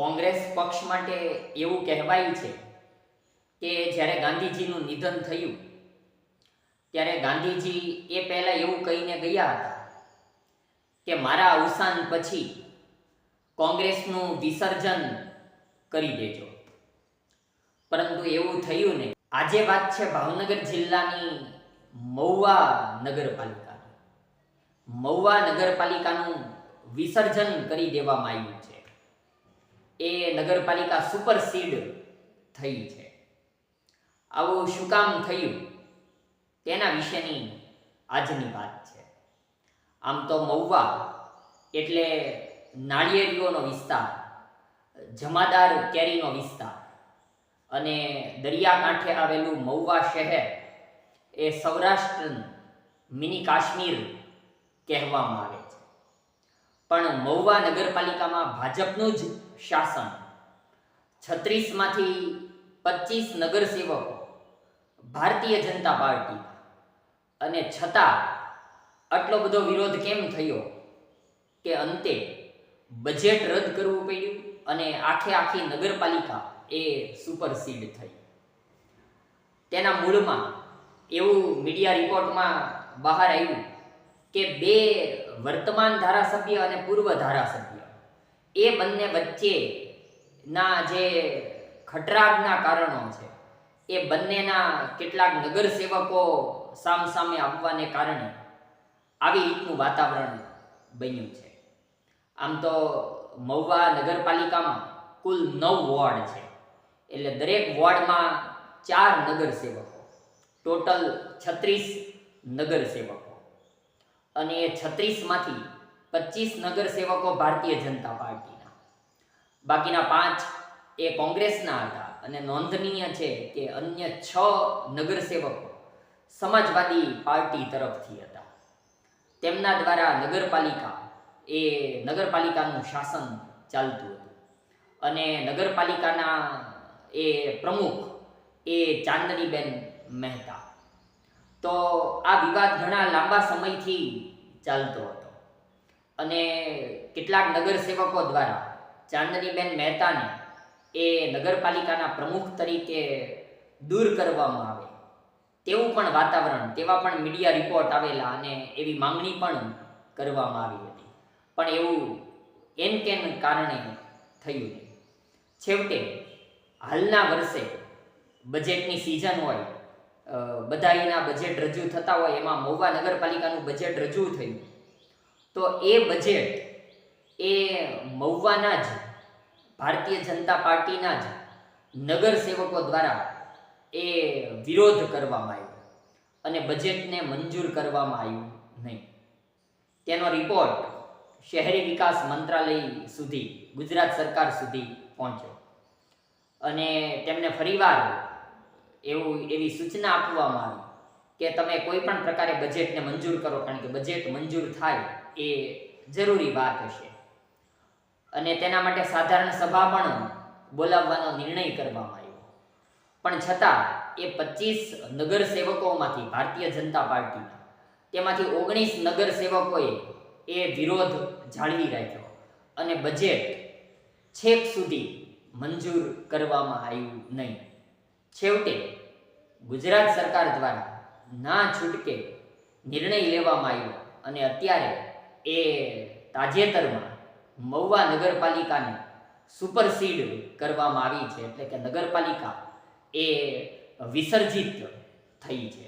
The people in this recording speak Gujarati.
કોંગ્રેસ પક્ષ માટે એવું કહેવાયું છે કે જ્યારે ગાંધીજીનું નિધન થયું ત્યારે ગાંધીજી એ પહેલાં એવું કહીને ગયા હતા કે મારા અવસાન પછી કોંગ્રેસનું વિસર્જન કરી દેજો, પરંતુ એવું થયું નહીં. આજે વાત છે ભાવનગર જિલ્લાની મહુવા નગરપાલિકાની. મહુવા નગરપાલિકાનું વિસર્જન કરી દેવામાં આવ્યું છે. એ નગરપાલિકા સુપરસીડ થઈ છે. આવું શું કામ થયું તેના વિશેની આજની વાત છે. આમ તો મહુવા એટલે નાળિયેરીઓનો વિસ્તાર, જમાદાર કેરીનો વિસ્તાર, અને દરિયાકાંઠે આવેલું મહુવા શહેર એ સૌરાષ્ટ્રનું મિની કાશ્મીર કહેવામાં આવે છે. પણ મહુવા નગરપાલિકામાં ભાજપનું જ શાસન. 36માંથી 25 નગરસેવકો ભારતીય જનતા પાર્ટી, અને છતાં આટલો બધો વિરોધ કેમ થયો કે અંતે બજેટ રદ કરવું પડ્યું અને આખી નગરપાલિકા એ સુપરસીડ થઈ. તેના મૂળમાં એવું મીડિયા રિપોર્ટમાં બહાર આવ્યું કે 2 વર્તમાન ધારાસભ્ય અને પૂર્વ ધારાસભ્ય એ બંને વચ્ચેના જે ખટરાગના કારણો છે એ બંનેના કેટલાક નગરસેવકો સામસામે આવવાને કારણે આવી રીતનું વાતાવરણ બન્યું છે. આમ તો મહુવા નગરપાલિકામાં કુલ 9 વોર્ડ છે, એટલે દરેક વોર્ડમાં 4 નગરસેવકો, ટોટલ 36 નગરસેવકો, અને એ 36માંથી 25 નગરસેવકો ભારતીય જનતા પાર્ટીના, બાકીના 5 એ કોંગ્રેસના હતા. અને નોંધનીય છે કે અન્ય 6 નગરસેવકો સમાજવાદી પાર્ટી તરફથી હતા. તેમના દ્વારા નગરપાલિકાનું શાસન ચાલતું હતું. અને નગરપાલિકાના એ પ્રમુખ એ ચાંદનીબેન મહેતા. તો આ વિવાદ ઘણા લાંબા સમયથી ચાલતો હતો, અને કેટલાક નગરસેવકો દ્વારા ચાંદનીબેન મહેતાને એ નગરપાલિકાના પ્રમુખ તરીકે દૂર કરવામાં આવે તેવું પણ વાતાવરણ, તેવા પણ મીડિયા રિપોર્ટ આવેલા, અને એવી માંગણી પણ કરવામાં આવી હતી. પણ એવું એનકેન કારણે થયું નહીં. છેવટે હાલના વર્ષે બજેટની સિઝન હોય, બધાયના બજેટ રજૂ થતા હોય, એમાં મહુવા નગરપાલિકાનું બજેટ રજૂ થયું. તો એ બજેટ એ મહુવાના જ ભારતીય જનતા પાર્ટીના જ નગરસેવકો દ્વારા એ વિરોધ કરવામાં આવ્યો અને બજેટને મંજૂર કરવામાં આવ્યું નહીં. તેનો રિપોર્ટ શહેરી વિકાસ મંત્રાલય સુધી, ગુજરાત સરકાર સુધી પહોંચ્યો, અને તેમને ફરીવાર એવી સૂચના આપવામાં આવી કે તમે કોઈ પણ પ્રકારે બજેટને મંજૂર કરો, કારણ કે બજેટ મંજૂર થાય એ જરૂરી વાત હશે. અને તેના માટે સાધારણ સભા પણ બોલાવવાનો નિર્ણય કરવામાં આવ્યો. પણ છતાં એ 25 નગરસેવકોમાંથી ભારતીય જનતા પાર્ટીના, તેમાંથી 19 નગરસેવકોએ એ વિરોધ જાળવી રાખ્યો, અને બજેટ છેક સુધી મંજૂર કરવામાં આવ્યું નહીં. છેવટે ગુજરાત સરકાર દ્વારા ના છૂટકે નિર્ણય લેવામાં આવ્યો, અને અત્યારે એ તાજેતરમાં મહુવા નગરપાલિકાને સુપરસીડ કરવામાં આવી છે, એટલે કે નગરપાલિકા એ વિસર્જિત થઈ છે.